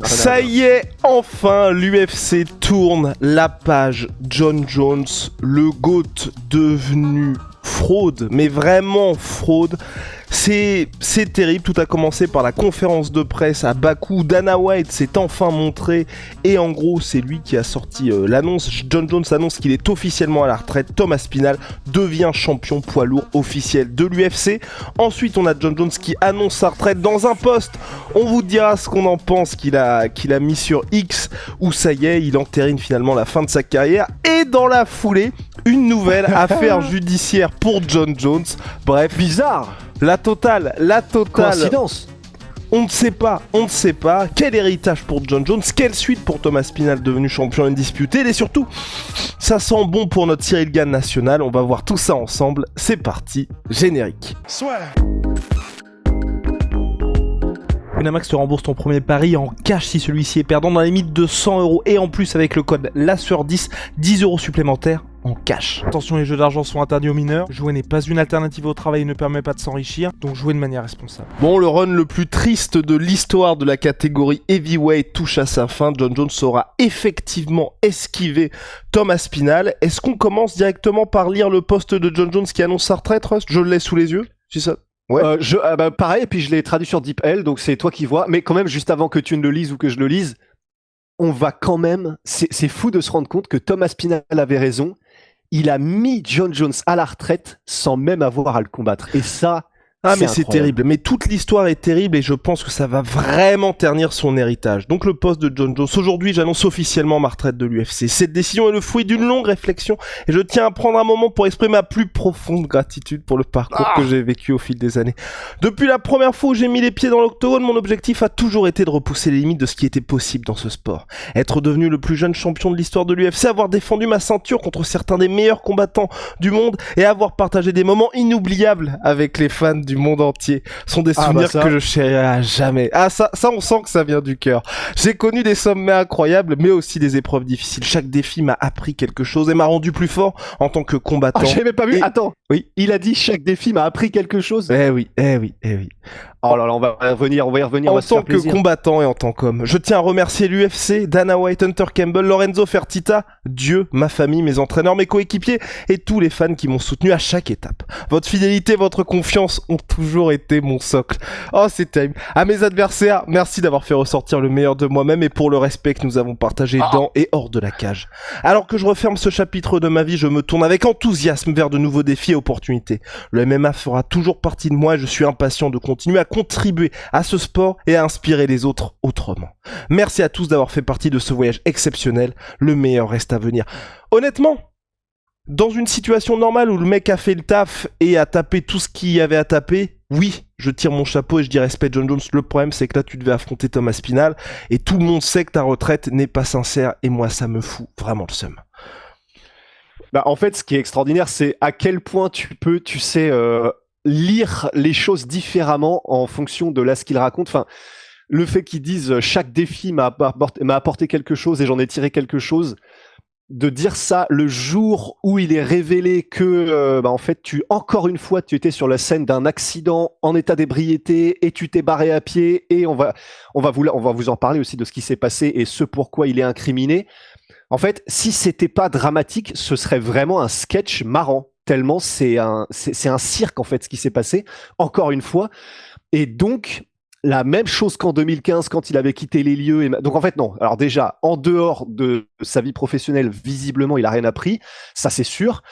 Ça y est, enfin, l'UFC tourne la page. Jon Jones, le GOAT devenu fraude, mais vraiment fraude. C'est terrible, tout a commencé par la conférence de presse à Bakou. Dana White s'est enfin montré et en gros c'est lui qui a sorti l'annonce. Jon Jones annonce qu'il est officiellement à la retraite. Thomas Spinal devient champion poids lourd officiel de l'UFC. Ensuite on a Jon Jones qui annonce sa retraite dans un post. On vous dira ce qu'on en pense qu'il a mis sur X, où ça y est, il entérine finalement la fin de sa carrière. Et dans la foulée, une nouvelle affaire judiciaire pour Jon Jones. Bref, bizarre. La totale. Coïncidence. On ne sait pas. Quel héritage pour Jon Jones, quelle suite pour Thomas Spinal devenu champion indisputé, et surtout, ça sent bon pour notre Cyril Gane national. On va voir tout ça ensemble. C'est parti, générique. Winamax te rembourse ton premier pari en cash si celui-ci est perdant dans la limite de 100€ et en plus avec le code LASSUEUR10, 10€ supplémentaires en cash. Attention, les jeux d'argent sont interdits aux mineurs. Jouer n'est pas une alternative au travail et ne permet pas de s'enrichir, donc jouez de manière responsable. Bon, le run le plus triste de l'histoire de la catégorie Heavyweight touche à sa fin. Jon Jones saura effectivement esquiver Thomas Spinal. Est-ce qu'on commence directement par lire le post de Jon Jones qui annonce sa retraite, Rust ? Je le laisse sous les yeux, si ça... Ouais. Pareil, et puis je l'ai traduit sur DeepL, donc c'est toi qui vois. Mais quand même, juste avant que tu ne le lises ou que je le lise, on va quand même... C'est fou de se rendre compte que Thomas Spinal avait raison. Il a mis Jon Jones à la retraite sans même avoir à le combattre. Et ça... c'est terrible, mais toute l'histoire est terrible et je pense que ça va vraiment ternir son héritage. Donc le poste de Jon Jones, aujourd'hui j'annonce officiellement ma retraite de l'UFC. Cette décision est le fruit d'une longue réflexion et je tiens à prendre un moment pour exprimer ma plus profonde gratitude pour le parcours que j'ai vécu au fil des années. Depuis la première fois où j'ai mis les pieds dans l'octogone, mon objectif a toujours été de repousser les limites de ce qui était possible dans ce sport. Être devenu le plus jeune champion de l'histoire de l'UFC, avoir défendu ma ceinture contre certains des meilleurs combattants du monde et avoir partagé des moments inoubliables avec les fans du monde entier sont des souvenirs que je chérirai à jamais. Ça on sent que ça vient du cœur. J'ai connu des sommets incroyables mais aussi des épreuves difficiles. Chaque défi m'a appris quelque chose et m'a rendu plus fort en tant que combattant. J'avais pas vu. Attends. Oui. Il a dit chaque défi m'a appris quelque chose. Eh oui. Oh là là, on va y revenir. En tant que combattant et en tant qu'homme, je tiens à remercier l'UFC, Dana White, Hunter Campbell, Lorenzo Fertitta, Dieu, ma famille, mes entraîneurs, mes coéquipiers et tous les fans qui m'ont soutenu à chaque étape. Votre fidélité, votre confiance ont toujours été mon socle. Oh, c'est terrible. À mes adversaires, merci d'avoir fait ressortir le meilleur de moi-même et pour le respect que nous avons partagé dans et hors de la cage. Alors que je referme ce chapitre de ma vie, je me tourne avec enthousiasme vers de nouveaux défis et opportunités. Le MMA fera toujours partie de moi et je suis impatient de continuer à contribuer à ce sport et à inspirer les autres autrement. Merci à tous d'avoir fait partie de ce voyage exceptionnel. Le meilleur reste à venir. Honnêtement, dans une situation normale où le mec a fait le taf et a tapé tout ce qu'il y avait à taper, oui, je tire mon chapeau et je dis respect Jon Jones. Le problème, c'est que là, tu devais affronter Thomas Spinal et tout le monde sait que ta retraite n'est pas sincère et moi, ça me fout vraiment le seum. En fait, ce qui est extraordinaire, c'est à quel point tu peux, lire les choses différemment en fonction de là ce qu'il raconte. Enfin, le fait qu'ils disent chaque défi m'a apporté quelque chose et j'en ai tiré quelque chose. De dire ça le jour où il est révélé que en fait encore une fois tu étais sur la scène d'un accident en état d'ébriété et tu t'es barré à pied et on va vous en parler aussi de ce qui s'est passé et ce pourquoi il est incriminé. En fait, si c'était pas dramatique, ce serait vraiment un sketch marrant. Tellement c'est un cirque en fait ce qui s'est passé encore une fois. Et donc la même chose qu'en 2015 quand il avait quitté les lieux. Donc en fait non. Alors déjà en dehors de sa vie professionnelle, visiblement il a rien appris. Ça c'est sûr.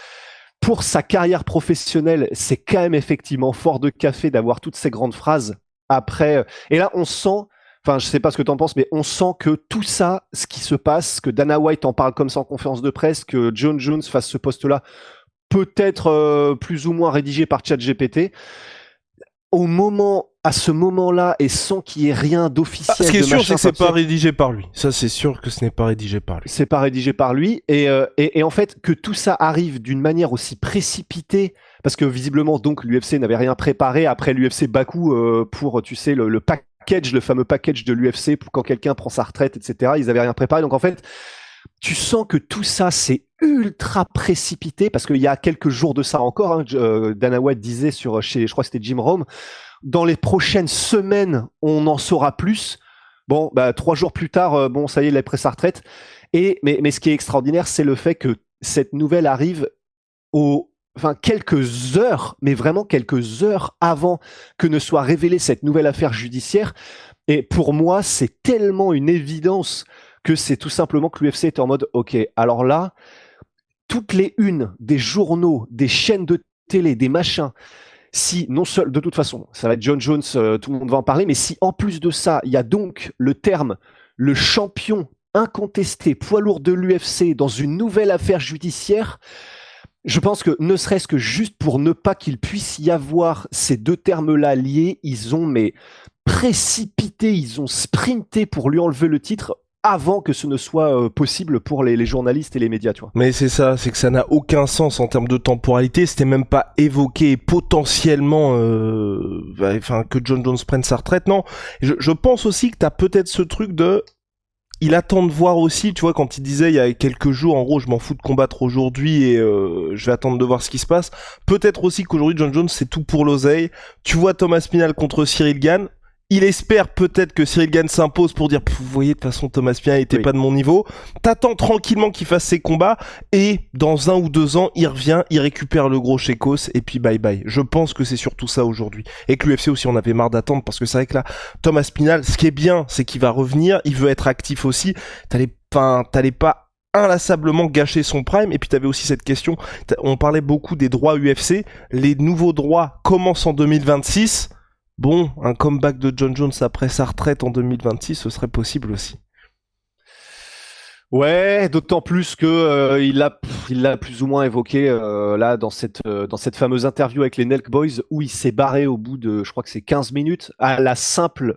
Pour sa carrière professionnelle, c'est quand même effectivement fort de café d'avoir toutes ces grandes phrases après. Et là on sent. Enfin, je sais pas ce que t'en penses, mais on sent que tout ça, ce qui se passe, que Dana White en parle comme ça en conférence de presse, que Jon Jones fasse ce poste-là, peut-être plus ou moins rédigé par ChatGPT, à ce moment-là, et sans qu'il y ait rien d'officiel. Ce qui est sûr, c'est que c'est pas rédigé par lui. Ça, c'est sûr que ce n'est pas rédigé par lui. C'est pas rédigé par lui, et en fait, que tout ça arrive d'une manière aussi précipitée, parce que visiblement, donc, l'UFC n'avait rien préparé après l'UFC Bakou pour, tu sais, le fameux package de l'UFC pour quand quelqu'un prend sa retraite, etc. Ils avaient rien préparé, donc en fait, tu sens que tout ça, c'est ultra précipité, parce qu'il y a quelques jours de ça encore, Dana White disait je crois que c'était Jim Rome, dans les prochaines semaines, on en saura plus. Bon, 3 jours plus tard, bon, ça y est, il a pris sa retraite. Mais ce qui est extraordinaire, c'est le fait que cette nouvelle arrive quelques heures, mais vraiment quelques heures avant que ne soit révélée cette nouvelle affaire judiciaire. Et pour moi, c'est tellement une évidence que c'est tout simplement que l'UFC est en mode, ok, alors là, toutes les unes des journaux, des chaînes de télé, des machins, si non seul, de toute façon, ça va être John Jones, tout le monde va en parler, mais si en plus de ça, il y a donc le terme, le champion incontesté poids lourd de l'UFC dans une nouvelle affaire judiciaire, je pense que ne serait-ce que juste pour ne pas qu'il puisse y avoir ces deux termes-là liés, ils ont précipité, ils ont sprinté pour lui enlever le titre avant que ce ne soit possible pour les journalistes et les médias, tu vois. Mais c'est ça, c'est que ça n'a aucun sens en termes de temporalité, c'était même pas évoqué potentiellement que John Jones prenne sa retraite, non. Je pense aussi que t'as peut-être ce truc de... Il attend de voir aussi, tu vois, quand il disait il y a quelques jours, en gros, je m'en fous de combattre aujourd'hui et je vais attendre de voir ce qui se passe. Peut-être aussi qu'aujourd'hui, John Jones, c'est tout pour l'oseille. Tu vois Thomas Spinal contre Cyril Gane. Il espère peut-être que Cyril Gane s'impose pour dire, vous voyez, de toute façon, Thomas Spinal était pas de mon niveau. T'attends tranquillement qu'il fasse ses combats et dans 1 ou 2 ans, il revient, il récupère le gros chécos et puis bye bye. Je pense que c'est surtout ça aujourd'hui. Et que l'UFC aussi, on avait marre d'attendre parce que c'est vrai que là, Thomas Spinal, ce qui est bien, c'est qu'il va revenir, il veut être actif aussi. T'allais pas inlassablement gâcher son prime. Et puis t'avais aussi cette question, on parlait beaucoup des droits UFC. Les nouveaux droits commencent en 2026. Bon, un comeback de John Jones après sa retraite en 2026, ce serait possible aussi. Ouais, d'autant plus que il l'a plus ou moins évoqué là dans cette fameuse interview avec les Nelk Boys où il s'est barré au bout de, je crois que c'est 15 minutes, à la simple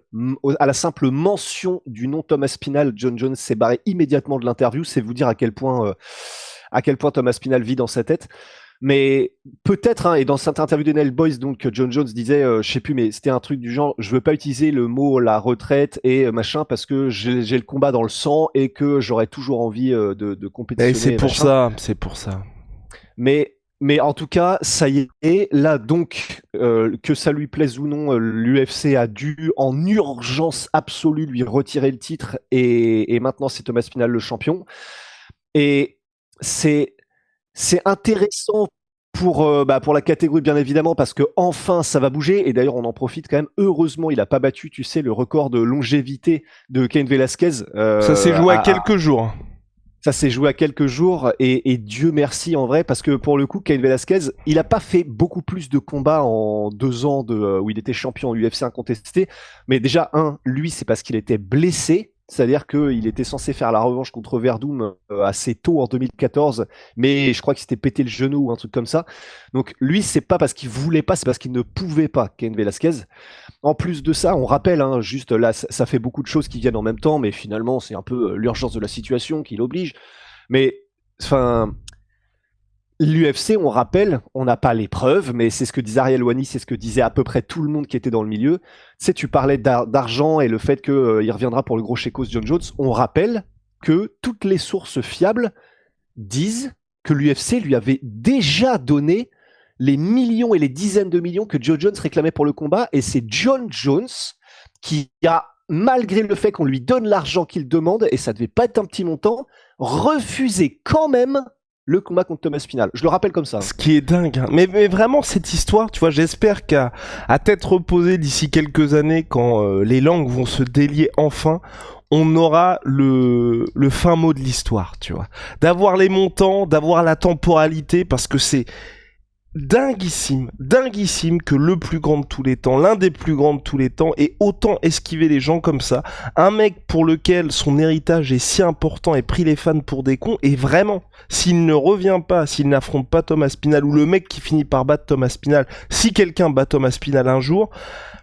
mention du nom Thomas Spinal. John Jones s'est barré immédiatement de l'interview. C'est vous dire à quel point Thomas Spinal vit dans sa tête. Mais peut-être, et dans cette interview des Nail Boys, donc John Jones disait, je sais plus, mais c'était un truc du genre, je veux pas utiliser le mot la retraite et machin parce que j'ai le combat dans le sang et que j'aurais toujours envie de compétitionner. Et c'est pour ça. Mais en tout cas, ça y est, là donc, que ça lui plaise ou non, l'UFC a dû en urgence absolue lui retirer le titre et maintenant c'est Thomas Spinal le champion. Et c'est intéressant pour la catégorie, bien évidemment, parce que enfin ça va bouger. Et d'ailleurs, on en profite quand même. Heureusement, il n'a pas battu, tu sais, le record de longévité de Cain Velasquez. Ça s'est joué à quelques jours. Ça s'est joué à quelques jours et Dieu merci en vrai, parce que pour le coup, Cain Velasquez, il n'a pas fait beaucoup plus de combats en 2 ans où il était champion UFC incontesté. Mais déjà, lui, c'est parce qu'il était blessé. C'est-à-dire qu'il était censé faire la revanche contre Verdum assez tôt en 2014, mais je crois qu'il s'était pété le genou ou un truc comme ça. Donc lui, c'est pas parce qu'il voulait pas, c'est parce qu'il ne pouvait pas, Cain Velasquez. En plus de ça, on rappelle, juste là, ça fait beaucoup de choses qui viennent en même temps, mais finalement, c'est un peu l'urgence de la situation qui l'oblige. Mais, enfin... L'UFC, on rappelle, on n'a pas les preuves, mais c'est ce que disait Ariel Wani, c'est ce que disait à peu près tout le monde qui était dans le milieu. Tu sais, tu parlais d'argent et le fait qu'il reviendra pour le gros chécos John Jones. On rappelle que toutes les sources fiables disent que l'UFC lui avait déjà donné les millions et les dizaines de millions que John Jones réclamait pour le combat, et c'est John Jones qui a, malgré le fait qu'on lui donne l'argent qu'il demande, et ça devait pas être un petit montant, refusé quand même le combat contre Thomas Spinal. Je le rappelle comme ça. Ce qui est dingue. Hein. Mais vraiment, cette histoire, tu vois, j'espère qu'à tête reposée d'ici quelques années, quand les langues vont se délier enfin, on aura le fin mot de l'histoire, tu vois. D'avoir les montants, d'avoir la temporalité, parce que c'est dinguissime que le plus grand de tous les temps, l'un des plus grands de tous les temps, ait autant esquivé les gens comme ça. Un mec pour lequel son héritage est si important et pris les fans pour des cons, et vraiment, s'il ne revient pas, s'il n'affronte pas Thomas Spinal, ou le mec qui finit par battre Thomas Spinal, si quelqu'un bat Thomas Spinal un jour,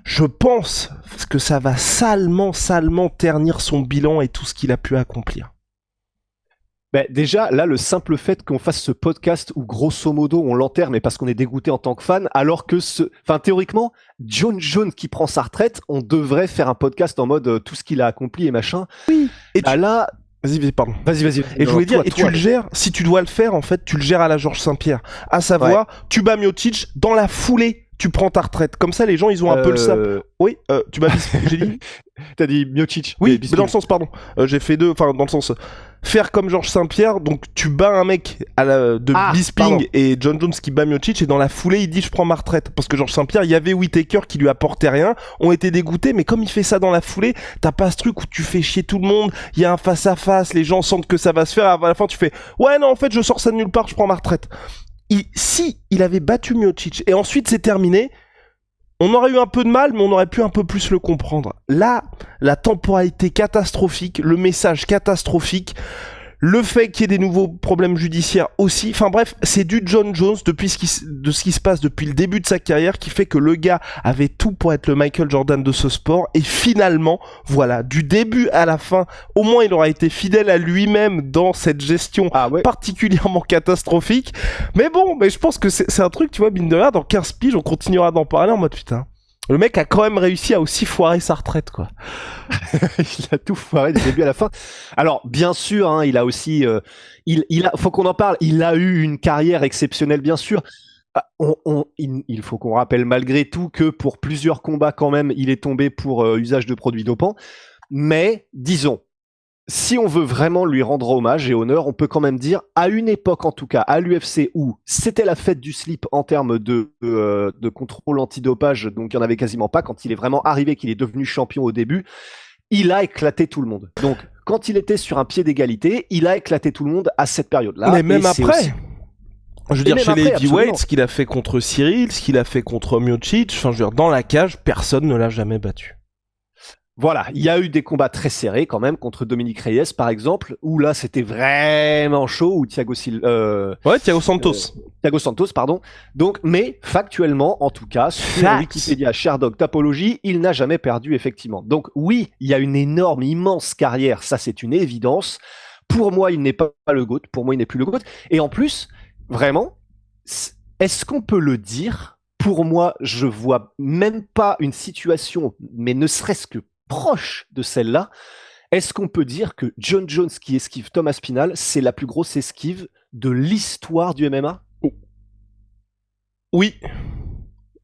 je pense que ça va salement ternir son bilan et tout ce qu'il a pu accomplir. Déjà, là, le simple fait qu'on fasse ce podcast où, grosso modo, on l'enterre, mais parce qu'on est dégoûté en tant que fan, alors que théoriquement, John Jones qui prend sa retraite, on devrait faire un podcast en mode tout ce qu'il a accompli et machin. Oui. Et là... Vas-y, pardon. Vas-y. Et je voulais dire, tu le gères, si tu dois le faire, en fait, tu le gères à la Georges Saint-Pierre. À savoir, tu bats Miocic, dans la foulée, tu prends ta retraite. Comme ça, les gens, ils ont un peu le ça. Oui, tu m'as dit, j'ai dit. T'as dit Miocic. Oui, mais dans le sens, pardon. J'ai fait deux, enfin, dans le sens. Faire comme Georges Saint-Pierre, donc tu bats un mec de Bisping et John Jones qui bat Miocic, et dans la foulée, il dit je prends ma retraite. Parce que Georges Saint-Pierre, il y avait Whittaker qui lui apportait rien, ont été dégoûtés, mais comme il fait ça dans la foulée, t'as pas ce truc où tu fais chier tout le monde, il y a un face-à-face, les gens sentent que ça va se faire, à la fin tu fais ouais, non, en fait, je sors ça de nulle part, je prends ma retraite. Si il avait battu Miocic et ensuite c'est terminé, on aurait eu un peu de mal, mais on aurait pu un peu plus le comprendre. Là, la temporalité catastrophique, le message catastrophique, le fait qu'il y ait des nouveaux problèmes judiciaires aussi. Enfin bref, c'est du John Jones de ce qui se passe depuis le début de sa carrière qui fait que le gars avait tout pour être le Michael Jordan de ce sport. Et finalement, voilà, du début à la fin, au moins il aura été fidèle à lui-même dans cette gestion particulièrement catastrophique. Mais bon, mais je pense que c'est un truc, tu vois, mine de rien, dans 15 piges, on continuera d'en parler en mode putain. Le mec a quand même réussi à aussi foirer sa retraite, quoi. Il a tout foiré du début à la fin. Alors, bien sûr, hein, il a aussi, faut qu'on en parle. Il a eu une carrière exceptionnelle, bien sûr. Il faut qu'on rappelle malgré tout que pour plusieurs combats, quand même, il est tombé pour usage de produits dopants. Mais, disons, si on veut vraiment lui rendre hommage et honneur, on peut quand même dire, à une époque en tout cas, à l'UFC où c'était la fête du slip en termes de contrôle antidopage, donc il n'y en avait quasiment pas, quand il est vraiment arrivé, qu'il est devenu champion au début, il a éclaté tout le monde. Donc, quand il était sur un pied d'égalité, il a éclaté tout le monde à cette période-là. Mais même après, je veux dire, chez les heavyweights, ce qu'il a fait contre Cyril, ce qu'il a fait contre Miocic, enfin, je veux dire, dans la cage, personne ne l'a jamais battu. Voilà, il y a eu des combats très serrés quand même contre Dominique Reyes par exemple, où là c'était vraiment chaud, ou Thiago Santos. Thiago Santos, pardon. Donc, mais factuellement, en tout cas, sur Wikipédia, Sherdog, Tapology, il n'a jamais perdu effectivement. Donc oui, il y a une énorme, immense carrière, ça c'est une évidence. Pour moi, il n'est pas le GOAT, pour moi il n'est plus le GOAT. Et en plus, vraiment, est-ce qu'on peut le dire ? Pour moi, je vois même pas une situation, mais ne serait-ce que proche de celle-là. Est-ce qu'on peut dire que John Jones qui esquive Thomas Spinal, c'est la plus grosse esquive de l'histoire du MMA ? Oui.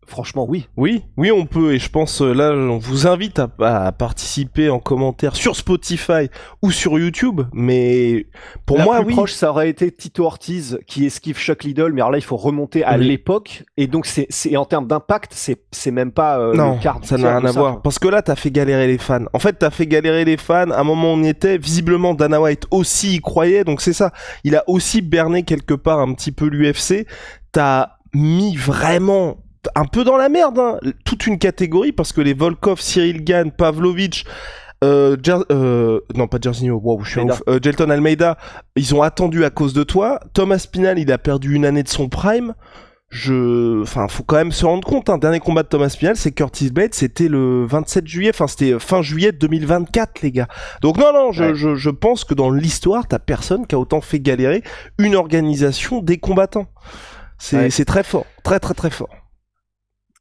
Franchement, oui. Oui, on peut, et je pense, là, on vous invite à participer en commentaire sur Spotify ou sur YouTube, mais pour moi, la plus proche, ça aurait été Tito Ortiz qui esquive Chuck Liddell, mais alors là, il faut remonter à l'époque, et donc c'est en termes d'impact, c'est même pas non, le quart ça n'a rien à voir, parce que là, t'as fait galérer les fans. En fait, t'as fait galérer les fans, à un moment où on y était, visiblement, Dana White aussi y croyait, donc c'est ça, il a aussi berné quelque part un petit peu l'UFC, t'as mis vraiment un peu dans la merde, hein, toute une catégorie, parce que les Volkov, Cyril Gane, Pavlovich, non pas Jairzinho, wow, je suis ouf, Jelton Almeida, ils ont attendu à cause de toi. Thomas Spinal, il a perdu une année de son prime. Enfin, faut quand même se rendre compte, hein, dernier combat de Thomas Spinal, c'est Curtis Blades, c'était le 27 juillet, enfin c'était fin juillet 2024, les gars. Donc non, je pense que dans l'histoire, t'as personne qui a autant fait galérer une organisation des combattants. C'est très fort, très très très fort.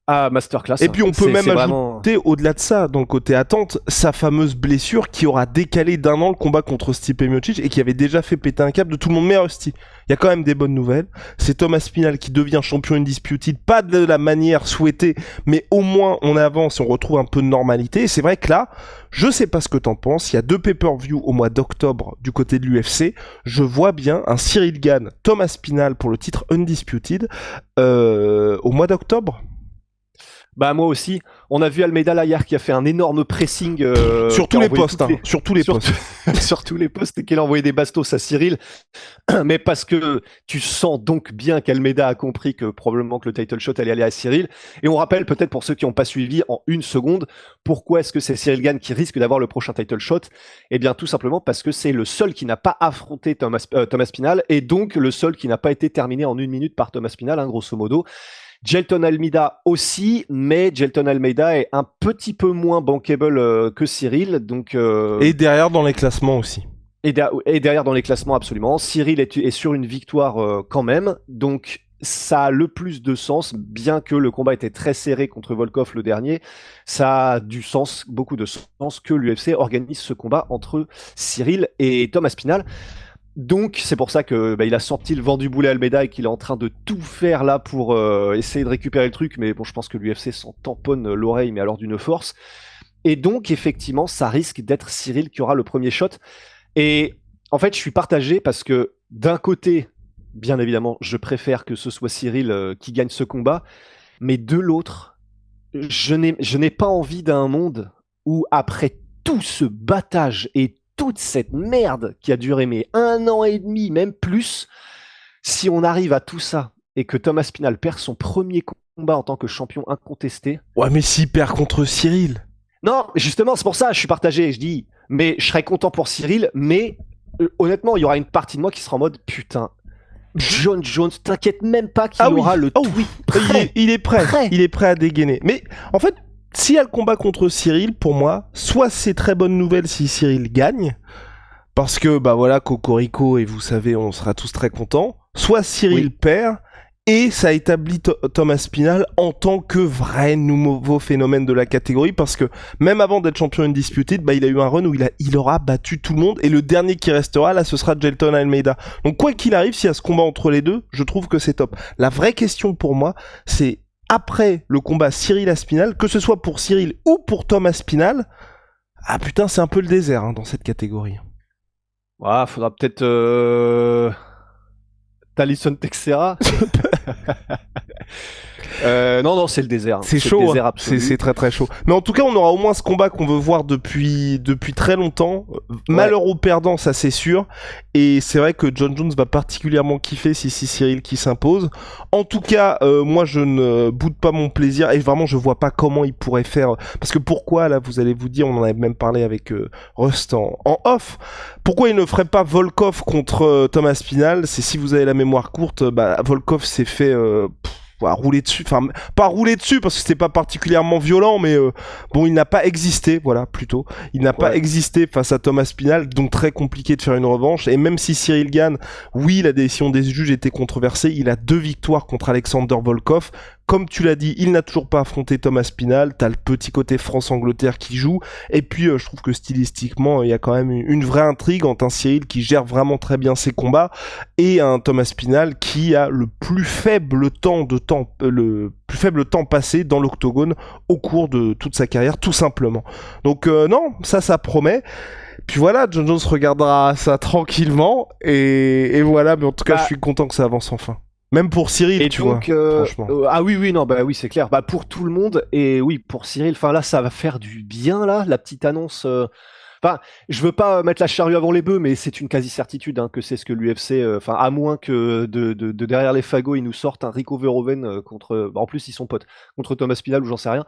Ah, masterclass. Et puis on peut même ajouter, au-delà de ça, dans le côté attente, sa fameuse blessure qui aura décalé d'un an le combat contre Stipe Miocic et qui avait déjà fait péter un câble de tout le monde. Mais Rusty, il y a quand même des bonnes nouvelles. C'est Thomas Spinal qui devient champion undisputed, pas de la manière souhaitée, mais au moins on avance et on retrouve un peu de normalité. Et c'est vrai que là, je sais pas ce que t'en penses, il y a 2 pay-per-view au mois d'octobre du côté de l'UFC. Je vois bien un Cyril Gane, Thomas Spinal pour le titre undisputed au mois d'octobre. Bah moi aussi, on a vu Almeida là hier qui a fait un énorme pressing sur tous les postes, sur tous les postes, sur tous les postes, et qu'il a envoyé des bastos à Cyril, mais parce que tu sens donc bien qu'Almeida a compris que probablement que le title shot allait aller à Cyril. Et on rappelle peut-être pour ceux qui n'ont pas suivi en une seconde, pourquoi est-ce que c'est Cyril Gane qui risque d'avoir le prochain title shot ? Eh bien tout simplement parce que c'est le seul qui n'a pas affronté Thomas Spinal, et donc le seul qui n'a pas été terminé en 1 minute par Thomas Spinal, hein, grosso modo. Jelton Almeida aussi, mais Jelton Almeida est un petit peu moins bankable que Cyril. Donc, et derrière dans les classements aussi. Et derrière dans les classements, absolument. Cyril est sur une victoire quand même. Donc ça a le plus de sens, bien que le combat était très serré contre Volkov le dernier. Ça a du sens, beaucoup de sens, que l'UFC organise ce combat entre Cyril et Thomas Spinal. Donc c'est pour ça que il a sorti le vent du boulet à Almeida et qu'il est en train de tout faire là pour essayer de récupérer le truc. Mais bon, je pense que l'UFC s'en tamponne l'oreille, mais alors d'une force. Et donc effectivement, ça risque d'être Cyril qui aura le premier shot. Et en fait, je suis partagé parce que d'un côté, bien évidemment, je préfère que ce soit Cyril qui gagne ce combat, mais de l'autre, je n'ai pas envie d'un monde où après tout ce battage et toute cette merde qui a duré mais 1 an et demi, même plus, si on arrive à tout ça et que Thomas Spinal perd son premier combat en tant que champion incontesté. Ouais, mais s'il perd contre Cyril. Non, justement, c'est pour ça, je suis partagé. Je dis, mais je serais content pour Cyril, mais honnêtement, il y aura une partie de moi qui sera en mode putain. John Jones, t'inquiète même pas qu'il aura le tweet prêt. Il est prêt. Il est prêt à dégainer. Mais en fait, s'il y a le combat contre Cyril, pour moi, soit c'est très bonne nouvelle si Cyril gagne, parce que bah voilà, Cocorico, et vous savez, on sera tous très contents. Soit Cyril perd, et ça établit Thomas Spinal en tant que vrai nouveau phénomène de la catégorie, parce que même avant d'être champion undisputed, bah il a eu un run où il aura battu tout le monde, et le dernier qui restera là, ce sera Jailton Almeida. Donc quoi qu'il arrive, s'il y a ce combat entre les deux, je trouve que c'est top. La vraie question pour moi, c'est après le combat Cyril à Spinal, que ce soit pour Cyril ou pour Thomas Spinal, ah putain, c'est un peu le désert dans cette catégorie. Ah, faudra peut-être Talisson Texera. Non, c'est le désert. C'est chaud, hein. C'est très très chaud. Mais en tout cas, on aura au moins ce combat qu'on veut voir depuis très longtemps. Malheur aux perdants, ça c'est sûr. Et c'est vrai que John Jones va particulièrement kiffer si c'est Cyril qui s'impose. En tout cas, moi je ne boude pas mon plaisir et vraiment je vois pas comment il pourrait faire. Parce que pourquoi, là, vous allez vous dire, on en avait même parlé avec Rust en off. Pourquoi il ne ferait pas Volkov contre Thomas Spinal? C'est si vous avez la mémoire courte, Volkov s'est fait rouler dessus, enfin pas rouler dessus parce que c'était pas particulièrement violent, mais bon, il n'a pas existé, voilà, plutôt il n'a pas existé face à Thomas Spinal, donc très compliqué de faire une revanche. Et même si Cyril gagne, oui, la décision des juges était controversée, il a 2 victoires contre Alexander Volkov. Comme tu l'as dit, il n'a toujours pas affronté Thomas Spinal, t'as le petit côté France-Angleterre qui joue, et puis je trouve que stylistiquement, il y a quand même une vraie intrigue entre un Cyril qui gère vraiment très bien ses combats, et un Thomas Spinal qui a le plus faible temps passé dans l'octogone au cours de toute sa carrière, tout simplement. Donc non, ça promet. Puis voilà, John Jones regardera ça tranquillement, et voilà, mais en tout cas, je suis content que ça avance enfin. Même pour Cyril, et tu donc, vois, franchement. Oui, c'est clair. Pour tout le monde, et oui, pour Cyril, enfin là, ça va faire du bien, là, la petite annonce. Enfin, je veux pas mettre la charrue avant les bœufs, mais c'est une quasi-certitude que c'est ce que l'UFC, à moins que de derrière les fagots, ils nous sortent un Rico Verhoeven contre... en plus, ils sont potes, contre Thomas Spinal ou j'en sais rien,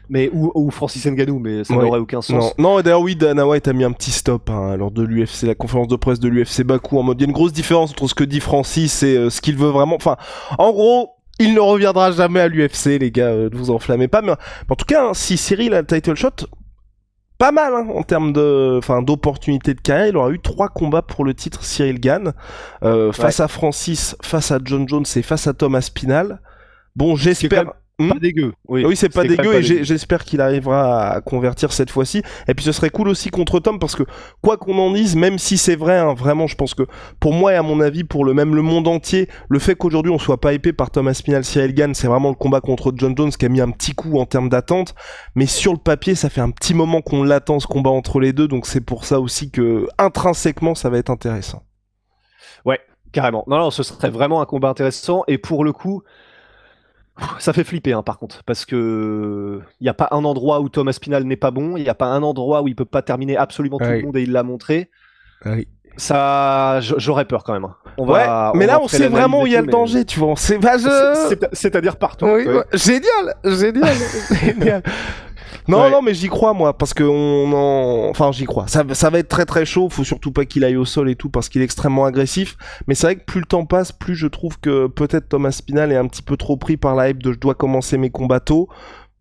mais ou Francis Ngannou, mais ça n'aurait aucun sens. Non, et d'ailleurs, oui, Dana White a mis un petit stop lors de l'UFC, la conférence de presse de l'UFC Bakou, en mode, il y a une grosse différence entre ce que dit Francis et ce qu'il veut vraiment. Enfin, en gros... Il ne reviendra jamais à l'UFC, les gars, ne vous enflammez pas. Mais en tout cas, si Cyril a le title shot, pas mal en termes d'opportunités de carrière. Il aura eu 3 combats pour le titre Cyril Gane, face à Francis, face à John Jones et face à Thomas Spinal. Bon, j'espère... Pas dégueu. Oui, c'est pas dégueu, et j'espère qu'il arrivera à convertir cette fois-ci. Et puis ce serait cool aussi contre Tom, parce que quoi qu'on en dise, même si c'est vrai, vraiment, je pense que pour moi et à mon avis, pour le monde entier, le fait qu'aujourd'hui on soit pas hypé par Thomas Spinal, Cyril Gane, c'est vraiment le combat contre John Jones qui a mis un petit coup en termes d'attente. Mais sur le papier, ça fait un petit moment qu'on l'attend, ce combat entre les deux, donc c'est pour ça aussi que intrinsèquement ça va être intéressant. Ouais, carrément. Non, ce serait vraiment un combat intéressant, et pour le coup, ça fait flipper par contre, parce que il n'y a pas un endroit où Thomas Spinal n'est pas bon, il n'y a pas un endroit où il peut pas terminer absolument tout le monde, et il l'a montré. Ça, j'aurais peur quand même. Mais là on sait vraiment où il y a le danger, tu vois. C'est-à-dire partout. Génial. Génial. Non, mais j'y crois, moi, parce que j'y crois. Ça va être très très chaud, faut surtout pas qu'il aille au sol et tout, parce qu'il est extrêmement agressif. Mais c'est vrai que plus le temps passe, plus je trouve que peut-être Thomas Spinal est un petit peu trop pris par la hype de je dois commencer mes combats tôt.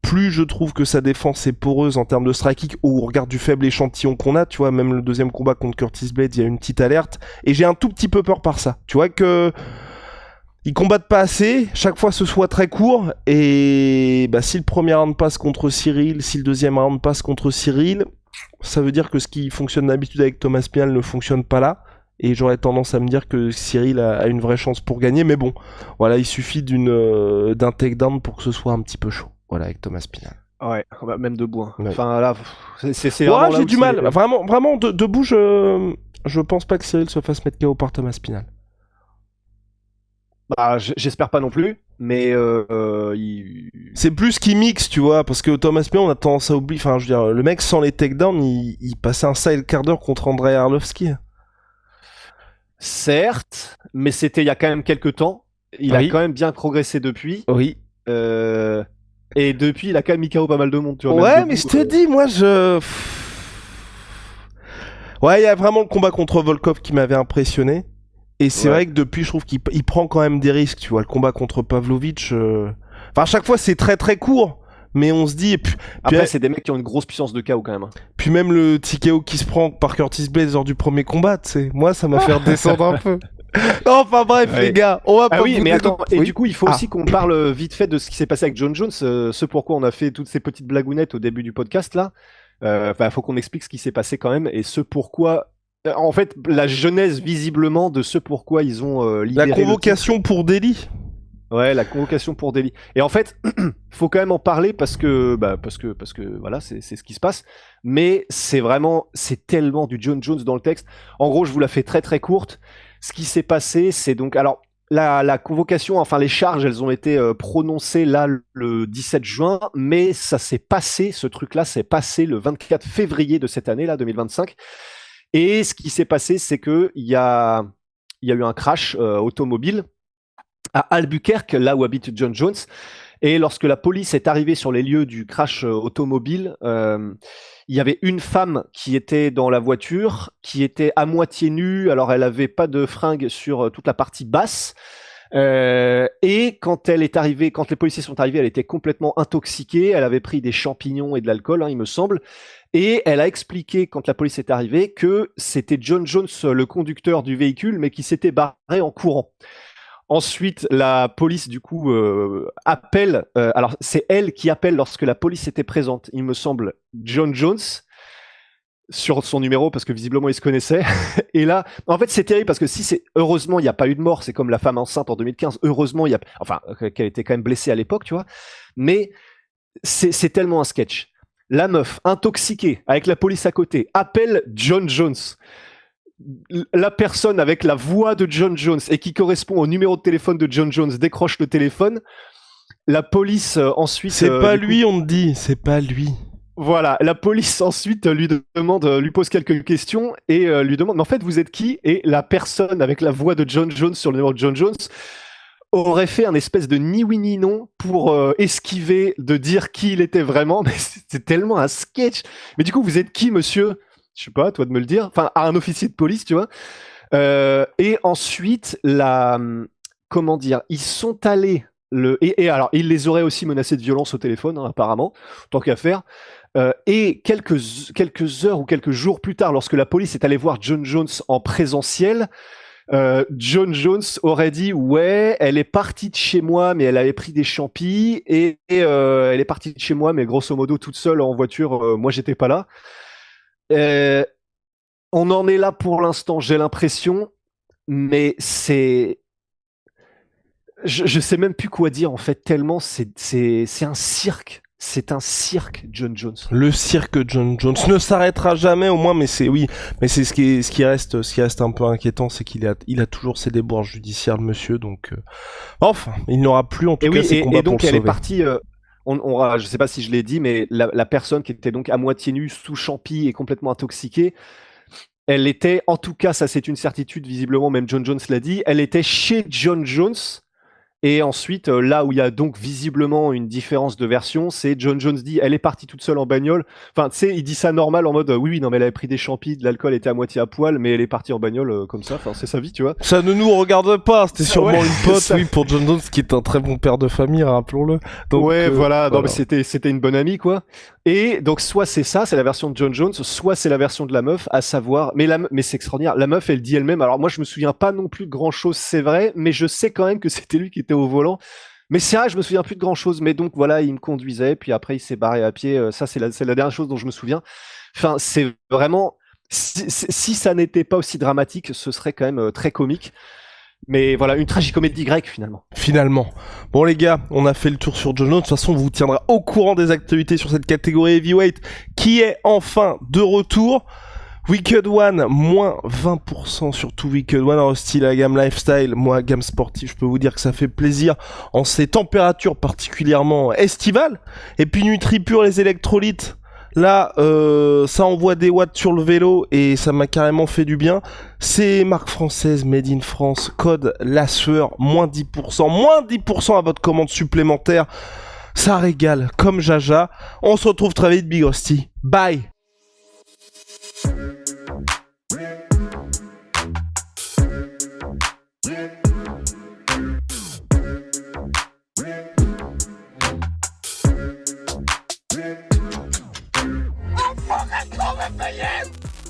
Plus je trouve que sa défense est poreuse en termes de strike kick, au regard du faible échantillon qu'on a, tu vois, même le deuxième combat contre Curtis Blades, il y a une petite alerte, et j'ai un tout petit peu peur par ça. Tu vois que... Ils combattent pas assez, chaque fois ce soit très court, et si le premier round passe contre Cyril, si le deuxième round passe contre Cyril, ça veut dire que ce qui fonctionne d'habitude avec Thomas Spinal ne fonctionne pas là, Et j'aurais tendance à me dire que Cyril a une vraie chance pour gagner. Mais bon, voilà, il suffit d'un takedown pour que ce soit un petit peu chaud. Voilà, avec Thomas Pinal. Ouais, même debout. Hein. Ouais. Enfin là, c'est Ouais, vraiment là j'ai où du mal. Vraiment, debout, je pense pas que Cyril se fasse mettre KO par Thomas Pinal. Bah, j'espère pas non plus, mais c'est plus qu'il mixe, tu vois, parce que Thomas Pinal, on a tendance à oublier. Enfin, je veux dire, le mec sans les takedowns, il passait un sale quart d'heure contre Andrei Arlovski. Certes, mais c'était il y a quand même quelques temps. Il a quand même bien progressé depuis. Oui. Et depuis, il a quand même mis KO pas mal de monde. Tu vois, ouais, mais je te dis, moi, ouais, il y a vraiment le combat contre Volkov qui m'avait impressionné. Et c'est vrai que depuis, je trouve qu'il prend quand même des risques, tu vois. Le combat contre Pavlovich... Enfin, à chaque fois, c'est très très court. Mais on se dit... Et puis, après, c'est des mecs qui ont une grosse puissance de KO quand même. Puis même le TKO qui se prend par Curtis Blades lors du premier combat, tu sais. Moi, ça m'a fait redescendre un peu. Enfin bref, les gars, on va pas... oui, mais attends, et du coup, il faut aussi qu'on parle vite fait de ce qui s'est passé avec John Jones. Ce pourquoi on a fait toutes ces petites blagounettes au début du podcast, là. Enfin, faut qu'on explique ce qui s'est passé quand même et ce pourquoi... En fait, la genèse visiblement de ce pourquoi ils ont libéré la convocation pour délit. Ouais, la convocation pour délit. Et en fait, faut quand même en parler parce que voilà, c'est ce qui se passe. Mais c'est tellement du John Jones dans le texte. En gros, je vous la fais très très courte. Ce qui s'est passé, c'est donc alors la convocation, enfin les charges, elles ont été prononcées là le 17 juin, mais ça s'est passé, ce truc-là s'est passé le 24 février de cette année là, 2025. Et ce qui s'est passé, c'est que il y a eu un crash automobile à Albuquerque, là où habite John Jones. Et lorsque la police est arrivée sur les lieux du crash automobile, il y avait une femme qui était dans la voiture, qui était à moitié nue. Alors, elle avait pas de fringues sur toute la partie basse. Et quand les policiers sont arrivés, elle était complètement intoxiquée. Elle avait pris des champignons et de l'alcool, il me semble. Et elle a expliqué, quand la police est arrivée, que c'était John Jones, le conducteur du véhicule, mais qui s'était barré en courant. Ensuite, la police, du coup, appelle. Alors, c'est elle qui appelle lorsque la police était présente, il me semble, John Jones, sur son numéro, parce que visiblement, ils se connaissaient. Et là, en fait, c'est terrible, parce que heureusement, il n'y a pas eu de mort, c'est comme la femme enceinte en 2015. Heureusement, qu'elle était quand même blessée à l'époque, tu vois. Mais c'est tellement un sketch. La meuf, intoxiquée, avec la police à côté, appelle John Jones. La personne avec la voix de John Jones et qui correspond au numéro de téléphone de John Jones décroche le téléphone. La police ensuite... C'est pas lui, on te dit, c'est pas lui. Voilà, la police ensuite lui pose quelques questions et lui demande, mais en fait, vous êtes qui? Et la personne avec la voix de John Jones sur le numéro de John Jones aurait fait un espèce de ni oui ni non pour esquiver de dire qui il était vraiment, mais c'est tellement un sketch. Mais du coup, vous êtes qui, monsieur? Je sais pas, toi de me le dire. Enfin, à un officier de police, tu vois. Et ensuite, comment dire, ils sont allés et alors, ils les auraient aussi menacés de violence au téléphone, apparemment, tant qu'à faire. Et quelques heures ou quelques jours plus tard, lorsque la police est allée voir John Jones en présentiel, John Jones aurait dit ouais, elle est partie de chez moi, mais elle avait pris des champis et elle est partie de chez moi, mais grosso modo toute seule en voiture. Moi, j'étais pas là. On en est là pour l'instant, j'ai l'impression, mais je sais même plus quoi dire en fait, tellement c'est un cirque. C'est un cirque, John Jones. Le cirque John Jones ne s'arrêtera jamais, au moins, mais c'est ce qui reste un peu inquiétant, c'est qu'il a toujours ses déboires judiciaires, le monsieur, donc enfin, il n'aura plus en tout cas ses combats pour le sauver. Et donc elle est partie. Je sais pas si je l'ai dit, mais la personne qui était donc à moitié nue, sous champi et complètement intoxiquée, elle était, en tout cas, ça c'est une certitude, visiblement, même John Jones l'a dit, elle était chez John Jones. Et ensuite, là où il y a donc visiblement une différence de version, c'est John Jones dit elle est partie toute seule en bagnole. Enfin, tu sais, il dit ça normal en mode oui, non, mais elle avait pris des champis, de l'alcool, était à moitié à poil, mais elle est partie en bagnole comme ça. Enfin, c'est sa vie, tu vois. Ça ne nous regarde pas. C'était sûrement une pote, oui, pour John Jones, qui est un très bon père de famille, rappelons-le. Donc, voilà. Non, mais c'était une bonne amie, quoi. Et donc, soit c'est ça, c'est la version de John Jones, soit c'est la version de la meuf, à savoir. Mais c'est extraordinaire. La meuf, elle dit elle-même. Alors moi, je me souviens pas non plus de grand chose, c'est vrai, mais je sais quand même que c'était lui qui était au volant. Mais c'est vrai, je me souviens plus de grand chose. Mais donc voilà, il me conduisait, puis après il s'est barré à pied. Ça, c'est la dernière chose dont je me souviens. Enfin, c'est vraiment. Si ça n'était pas aussi dramatique, ce serait quand même très comique. Mais voilà, une tragicomédie grecque finalement. Finalement. Bon les gars, on a fait le tour sur Jon Jones. De toute façon, on vous tiendra au courant des actualités sur cette catégorie heavyweight qui est enfin de retour. Wicked One, moins 20% sur tout Wicked One. Alors style la gamme lifestyle, moi gamme sportive, je peux vous dire que ça fait plaisir en ces températures particulièrement estivales. Et puis NutriPure, les électrolytes. Là, ça envoie des watts sur le vélo et ça m'a carrément fait du bien. C'est marque française, made in France, code la sueur, moins 10% à votre commande supplémentaire. Ça régale comme Jaja. On se retrouve très vite, Big Rusty. Bye. Yeah.